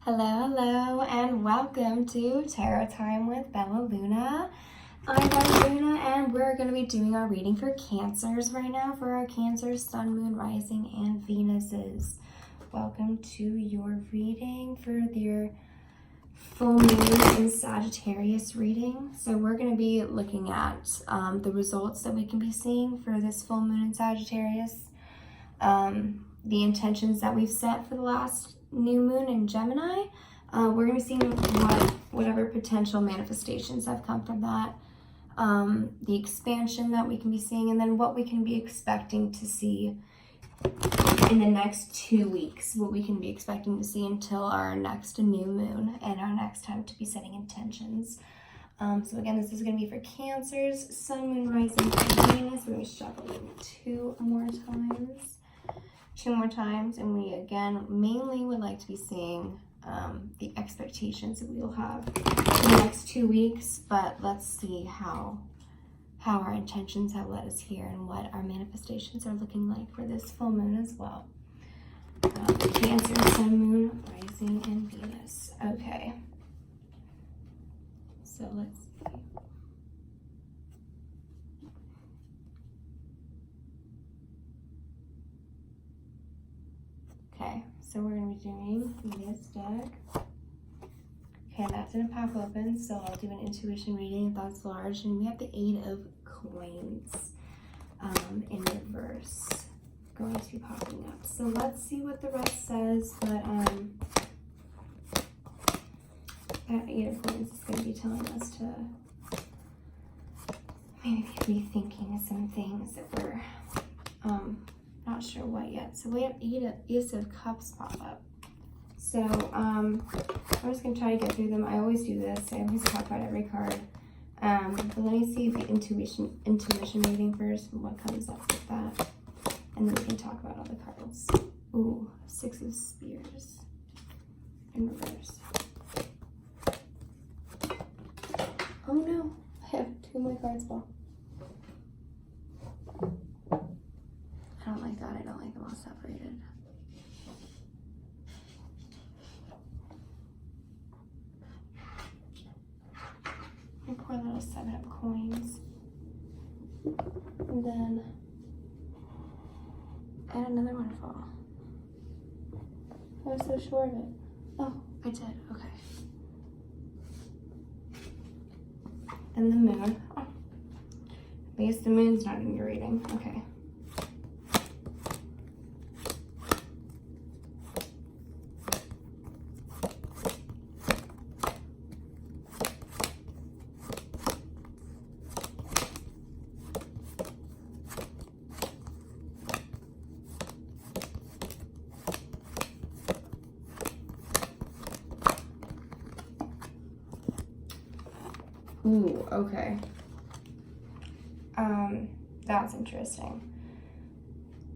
Hello, and welcome to Tarot Time with Bella Luna. I'm Bella Luna, and we're going to be doing our reading for Cancers right now for our Cancer, Sun, Moon, Rising, and Venuses. Welcome to your reading for your full moon in Sagittarius reading. So we're going to be looking at the results that we can be seeing for this full moon in Sagittarius, the intentions that we've set for the last new moon in Gemini. We're going to be seeing whatever potential manifestations have come from that, the expansion that we can be seeing, and then what we can be expecting to see in the next 2 weeks, what we can be expecting to see until our next new moon and our next time to be setting intentions. So again, this is going to be for Cancers, Sun, Moon, Rising, and Venus. We're going to shuffle it two more times, and we again mainly would like to be seeing the expectations that we will have in the next 2 weeks, but let's see how our intentions have led us here and what our manifestations are looking like for this full moon as well. Cancer, Sun, Moon, Rising, and Venus. Okay, so let's see. Okay, so we're going to be doing this deck. Okay, that didn't pop open, so I'll do an intuition reading if that's large. And we have the 8 of Coins in reverse going to be popping up. So let's see what the rest says, but that 8 of Coins is going to be telling us to maybe be rethinking some things that we're not sure what yet. So we have Ace of Cups pop up. So I'm just going to try to get through them. I always do this. I always talk about every card. But let me see the intuition reading first and what comes up with that. And then we can talk about all the cards. Ooh, 6 of Spears in reverse. Oh no, I have 2 more cards fall. I don't like that. I don't like them all separated. My poor little 7 of Coins. And then I had another one fall. I was so sure of it. Oh, I did. Okay. And the Moon. Oh. At least the Moon's not in your reading. Okay. Ooh, okay. That's interesting.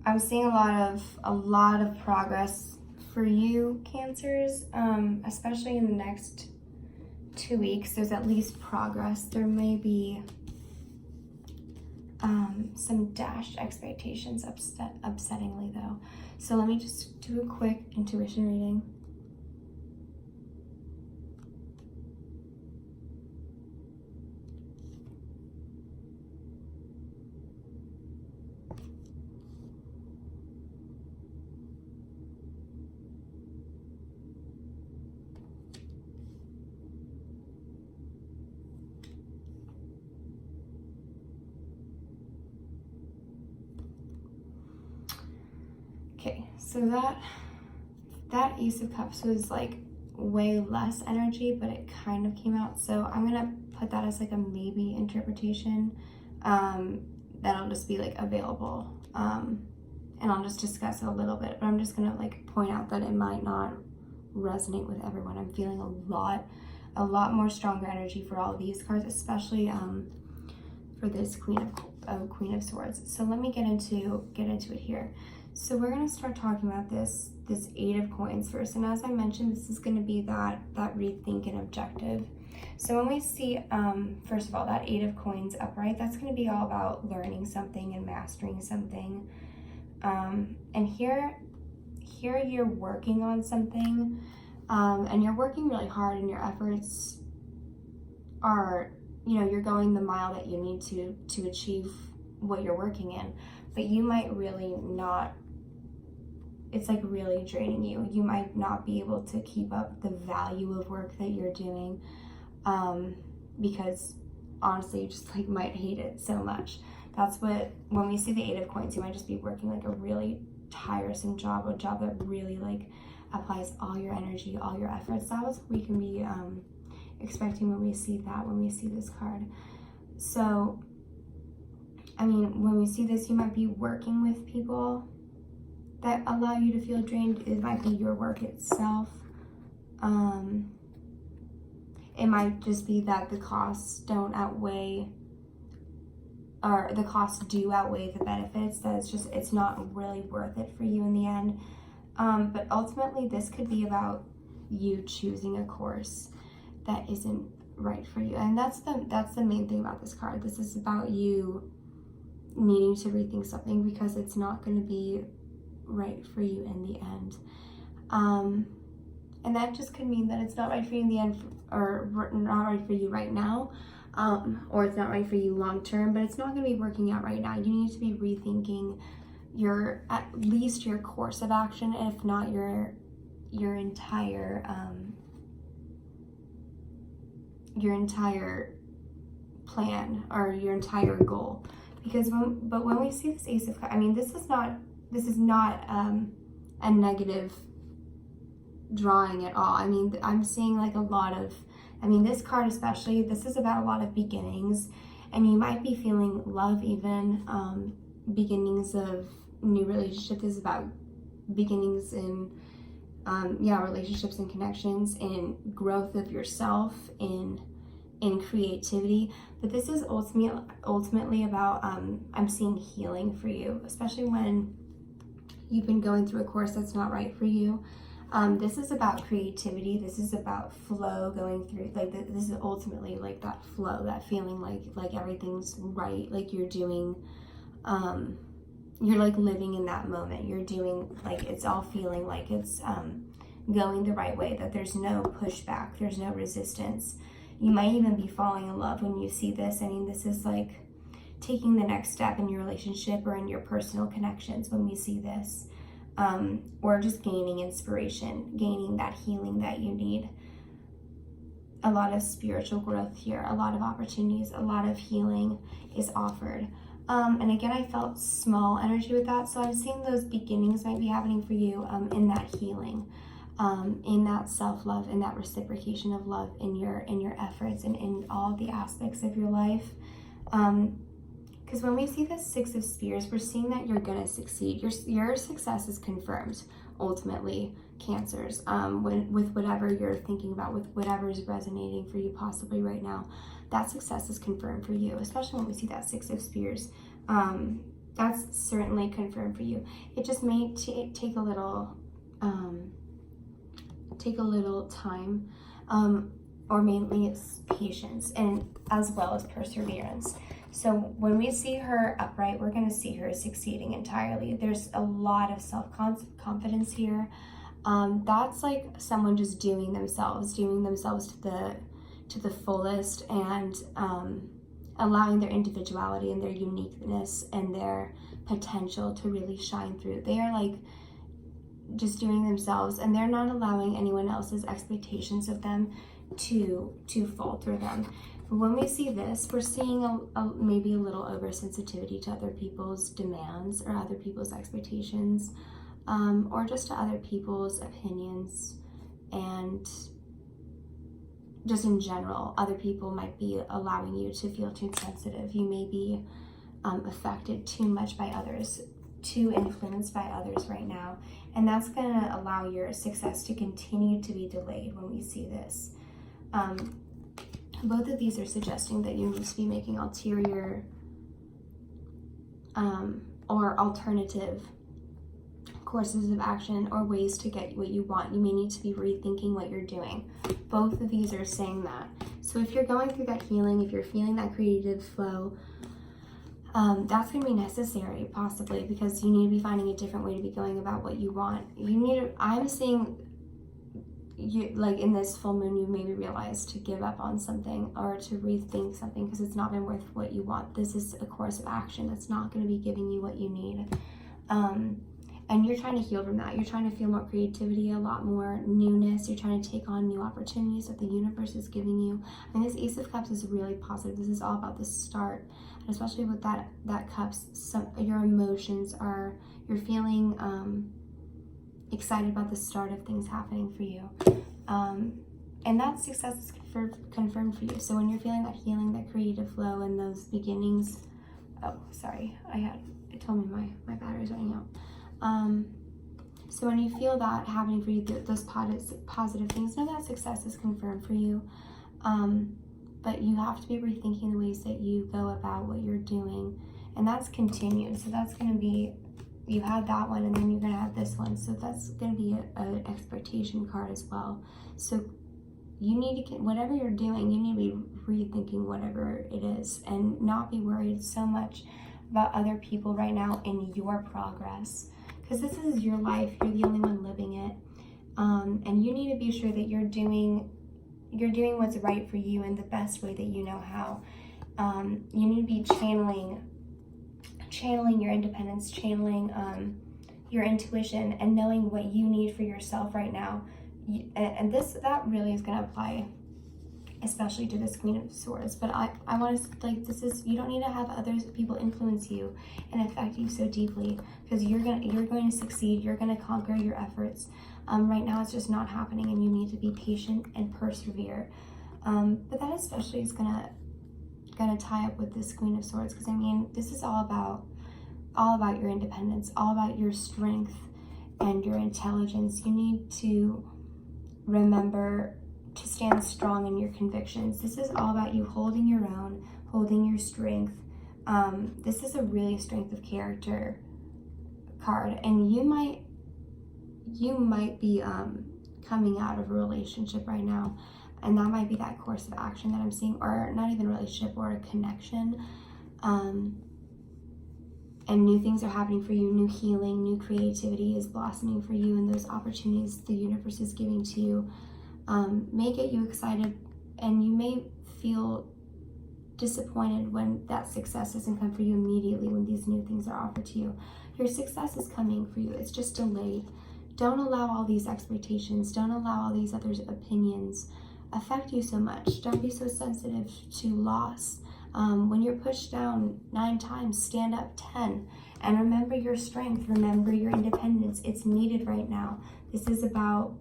I'm seeing a lot of progress for you, Cancers, especially in the next 2 weeks. There's at least progress. There may be some dashed expectations upsettingly though. So let me just do a quick intuition reading. Okay, so that Ace of Cups was like way less energy, but it kind of came out. So I'm gonna put that as like a maybe interpretation that'll just be like available. And I'll just discuss it a little bit, but I'm just gonna like point out that it might not resonate with everyone. I'm feeling a lot more stronger energy for all of these cards, especially for this Queen of Swords. So let me get into it here. So we're going to start talking about this 8 of Coins first. And as I mentioned, this is going to be that rethink and objective. So when we see, first of all, that 8 of Coins upright, that's going to be all about learning something and mastering something. And here you're working on something And you're working really hard, and your efforts are, you know, you're going the mile that you need to achieve what you're working in, but you might really not, it's like really draining you. You might not be able to keep up the value of work that you're doing, because honestly you just like might hate it so much. That's what, when we see the 8 of Coins, you might just be working like a really tiresome job, a job that really like applies all your energy, all your efforts. That was what we can be expecting when we see that, when we see this card. So, I mean, when we see this, you might be working with people that allow you to feel drained. It might be your work itself. It might just be that the costs don't outweigh, or the costs do outweigh the benefits, that it's not really worth it for you in the end. But ultimately this could be about you choosing a course that isn't right for you. And that's the main thing about this card. This is about you needing to rethink something because it's not going to be right for you in the end. And that just could mean that it's not right for you in the end, or not right for you right now, or it's not right for you long term, but it's not going to be working out right now. You need to be rethinking at least your course of action, if not your entire plan or your entire goal. Because when we see this Ace of Cups, I mean, this is not a negative drawing at all. I mean, I'm seeing like a lot of, I mean, this card especially, this is about a lot of beginnings, and you might be feeling love even, beginnings of new relationships. This is about beginnings in relationships and connections, and growth of yourself in creativity. But this is ultimately about I'm seeing healing for you, especially when you've been going through a course that's not right for you. This is about creativity. This is about flow, going through, like, this is ultimately like that flow, that feeling like everything's right, like you're doing, you're like living in that moment. You're doing, like, it's all feeling like it's going the right way, that there's no pushback, there's no resistance. You might even be falling in love when you see this. I mean, this is like taking the next step in your relationship or in your personal connections when we see this. Or just gaining inspiration, gaining that healing that you need. A lot of spiritual growth here, a lot of opportunities, a lot of healing is offered. And again, I felt small energy with that, so I'm seeing those beginnings might be happening for you in that healing, in that self-love, in that reciprocation of love, in your efforts, and in all the aspects of your life. Because when we see the 6 of Spears, we're seeing that you're going to succeed. Your success is confirmed, ultimately, Cancers. With whatever you're thinking about, with whatever is resonating for you possibly right now, that success is confirmed for you, especially when we see that 6 of Spears. That's certainly confirmed for you. It just may take a little time, or mainly it's patience, and as well as perseverance. So when we see her upright, we're going to see her succeeding entirely. There's a lot of self-confidence here. That's like someone just doing themselves to the fullest, and allowing their individuality and their uniqueness and their potential to really shine through. They are like just doing themselves, and they're not allowing anyone else's expectations of them to falter them. But when we see this, we're seeing maybe a little oversensitivity to other people's demands or other people's expectations, or just to other people's opinions, and just in general, other people might be allowing you to feel too sensitive. You may be affected too much by others, too influenced by others right now, and that's going to allow your success to continue to be delayed when we see this. Both of these are suggesting that you need to be making ulterior or alternative courses of action or ways to get what you want. You may need to be rethinking what you're doing. Both of these are saying that. So if you're going through that healing, if you're feeling that creative flow, that's going to be necessary, possibly, because you need to be finding a different way to be going about what you want. I'm seeing you, like in this full moon, you maybe realize to give up on something or to rethink something because it's not been worth what you want. This is a course of action that's not going to be giving you what you need. And you're trying to heal from that. You're trying to feel more creativity, a lot more newness. You're trying to take on new opportunities that the universe is giving you. And this Ace of Cups is really positive. This is all about the start. And especially with that Cups, your emotions are, you're feeling excited about the start of things happening for you. And that success is confirmed for you. So when you're feeling that healing, that creative flow, and those beginnings, oh, sorry, it told me my battery's running out. So when you feel that happening for you, those positive things, know that success is confirmed for you. But you have to be rethinking the ways that you go about what you're doing, and that's continued. So that's going to be, you had that one, and then you're going to have this one. So that's going to be an expectation card as well. So you need to, whatever you're doing, you need to be rethinking whatever it is, and not be worried so much about other people right now in your progress. Because this is your life, you're the only one living it, and you need to be sure that you're doing what's right for you in the best way that you know how. You need to be channeling your independence, channeling your intuition, and knowing what you need for yourself right now. And that really is going to apply especially to this Queen of Swords. But I want to, like, this is, you don't need to have people influence you and affect you so deeply, because you're going to succeed. You're going to conquer your efforts. Right now it's just not happening, and you need to be patient and persevere. But that especially is gonna tie up with this Queen of Swords, because I mean, this is all about your independence, all about your strength and your intelligence. You need to remember to stand strong in your convictions. This is all about you holding your own, holding your strength. This is a really strength of character card, and you might be coming out of a relationship right now, and that might be that course of action that I'm seeing, or not even a relationship, or a connection. And new things are happening for you, new healing, new creativity is blossoming for you, and those opportunities the universe is giving to you may get you excited, and you may feel disappointed when that success doesn't come for you immediately when these new things are offered to you. Your success is coming for you, it's just delayed. Don't allow all these expectations, don't allow all these others' opinions affect you so much. Don't be so sensitive to loss. When you're pushed down 9 times, stand up 10. And remember your strength, remember your independence. It's needed right now. This is about,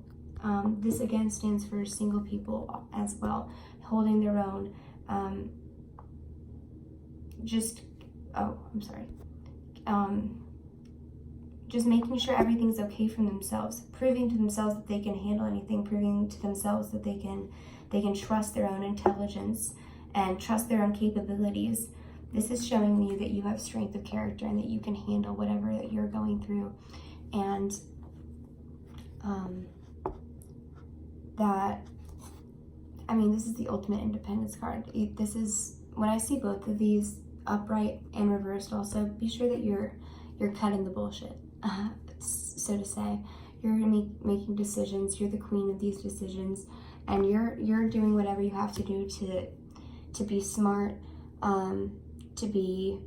this again stands for single people as well, holding their own. Just making sure everything's okay for themselves, proving to themselves that they can handle anything, proving to themselves that they can trust their own intelligence and trust their own capabilities. This is showing you that you have strength of character and that you can handle whatever that you're going through. And this is the ultimate independence card. This is, when I see both of these, upright and reversed, also be sure that you're cutting the bullshit, so to say. You're making decisions. You're the queen of these decisions, and you're doing whatever you have to do to be smart, to be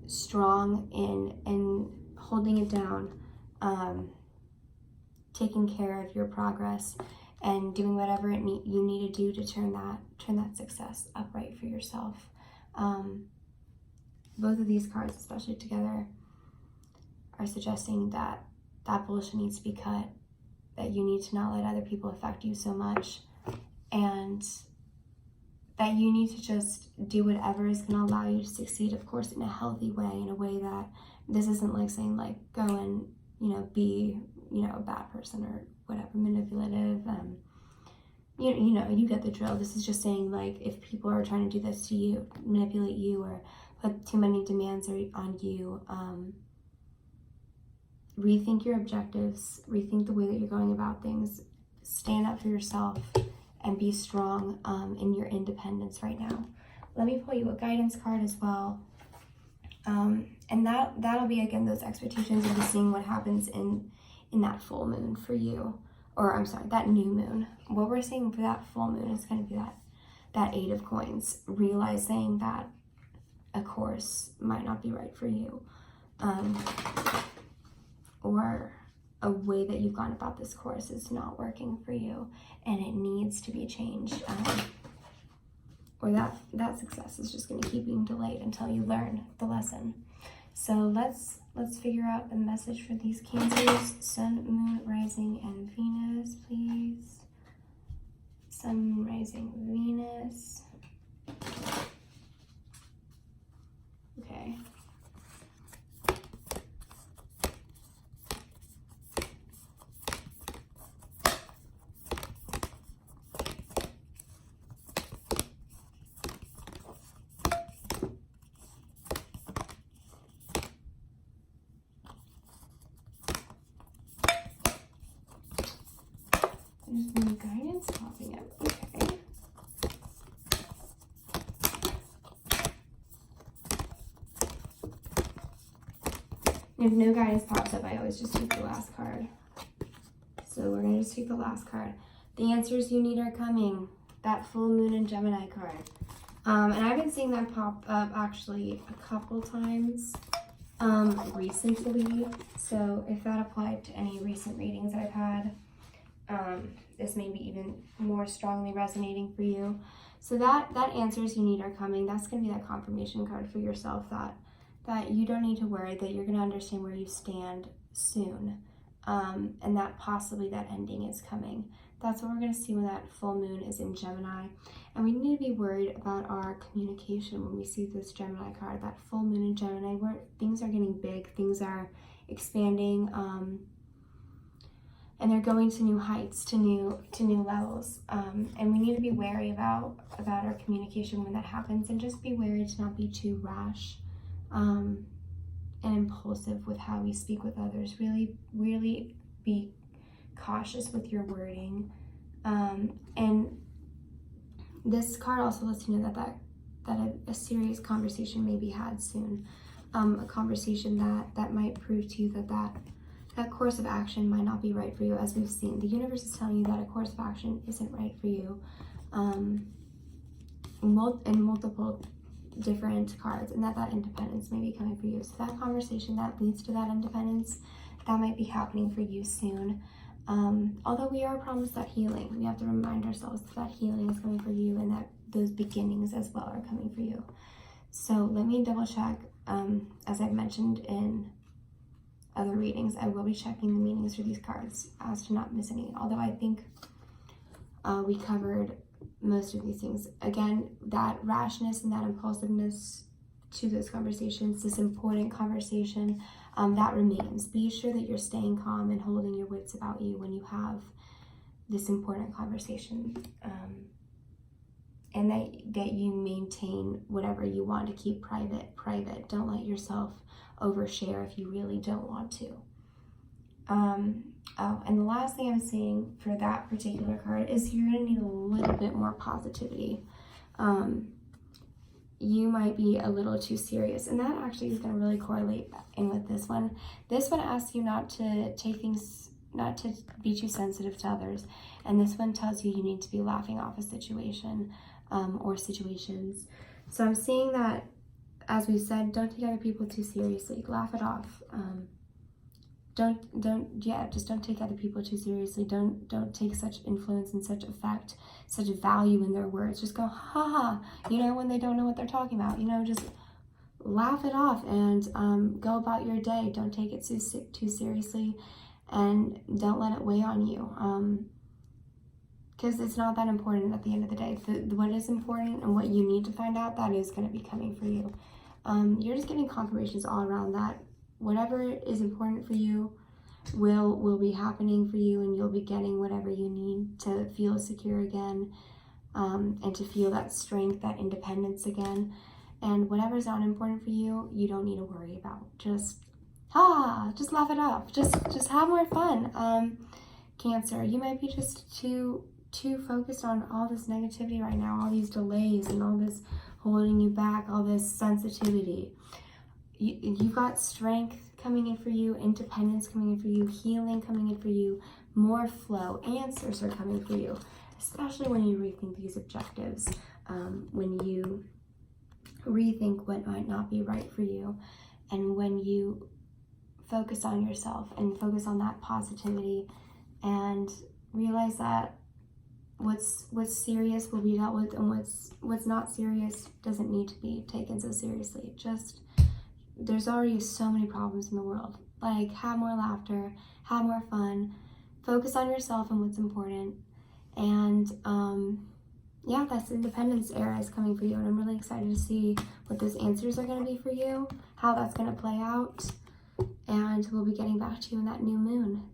strong in holding it down, taking care of your progress, and doing whatever you need to do to turn that success upright for yourself. Both of these cards, especially together, are suggesting that bullshit needs to be cut, that you need to not let other people affect you so much, and that you need to just do whatever is going to allow you to succeed, of course, in a healthy way, in a way that this isn't like saying, like, go and, be, a bad person or whatever, manipulative. You get the drill. This is just saying, like, if people are trying to do this to you, manipulate you, or put too many demands on you, rethink your objectives, rethink the way that you're going about things, stand up for yourself, and be strong in your independence right now. Let me pull you a guidance card as well. And that'll be, again, those expectations of seeing what happens in that full moon for you, or I'm sorry, that new moon. What we're seeing for that full moon is going to be that 8 of coins, realizing that a course might not be right for you, or a way that you've gone about this course is not working for you and it needs to be changed, or that success is just going to keep being delayed until you learn the lesson. So let's figure out the message for these Cancers. Sun, Moon, Rising, and Venus, please. Sun, Moon, Rising, Venus. Okay. There's no guidance popping up. Okay. If no guidance pops up, I always just take the last card. So we're going to just take the last card. The answers you need are coming. That full moon in Gemini card. And I've been seeing that pop up actually a couple times recently. So if that applied to any recent readings I've had, this may be even more strongly resonating for you. So that answers you need are coming. That's going to be that confirmation card for yourself that you don't need to worry, that you're going to understand where you stand soon, and that possibly that ending is coming. That's what we're going to see when that full moon is in Gemini. And we need to be worried about our communication when we see this Gemini card, that full moon in Gemini, where things are getting big, things are expanding, and they're going to new heights, to new levels, and we need to be wary about our communication when that happens, and just be wary to not be too rash and impulsive with how we speak with others. Really be cautious with your wording, and this card also lets you know that a serious conversation may be had soon, a conversation that might prove to you that course of action might not be right for you. As we've seen, the universe is telling you that a course of action isn't right for you, in multiple different cards, and that independence may be coming for you. So that conversation that leads to that independence, that might be happening for you soon. Although we are promised that healing, we have to remind ourselves that healing is coming for you, and that those beginnings as well are coming for you. So let me double check. As I've mentioned in other readings, I will be checking the meanings for these cards as to not miss any, although I think we covered most of these things. Again, that rashness and that impulsiveness to those conversations, this important conversation, that remains. Be sure that you're staying calm and holding your wits about you when you have this important conversation, and that you maintain whatever you want to keep private. Don't let yourself overshare if you really don't want to. And the last thing I'm seeing for that particular card is you're going to need a little bit more positivity. You might be a little too serious, and that actually is going to really correlate in with this one. This one asks you not to take things, not to be too sensitive to others, and this one tells you need to be laughing off a situation, or situations. So I'm seeing that, as we said, don't take other people too seriously. Laugh it off. Just don't take other people too seriously. Don't take such influence and such effect, such value in their words. Just go, ha ha, when they don't know what they're talking about. Just laugh it off and go about your day. Don't take it too seriously, and don't let it weigh on you. Because it's not that important at the end of the day. What is important and what you need to find out, that is going to be coming for you. You're just getting confirmations all around that whatever is important for you will be happening for you, and you'll be getting whatever you need to feel secure again, and to feel that strength, that independence again. And whatever's not important for you, you don't need to worry about. Just laugh it off. Just have more fun. Cancer, you might be just too focused on all this negativity right now, all these delays and all this holding you back, all this sensitivity. You've got strength coming in for you, independence coming in for you, healing coming in for you, more flow. Answers are coming for you, especially when you rethink these objectives, when you rethink what might not be right for you, and when you focus on yourself and focus on that positivity and realize that what's serious will be dealt with, and what's not serious doesn't need to be taken so seriously. Just, there's already so many problems in the world. Like, have more laughter, have more fun, focus on yourself and what's important. And yeah, that's Independence era is coming for you, and I'm really excited to see what those answers are going to be for you, how that's going to play out. And we'll be getting back to you in that new moon.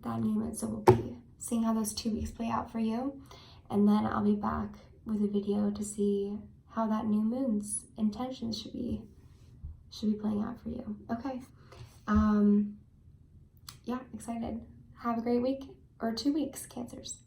So we'll be seeing how those 2 weeks play out for you. And then I'll be back with a video to see how that new moon's intentions should be playing out for you. Okay. Yeah, excited. Have a great week, or 2 weeks, Cancers.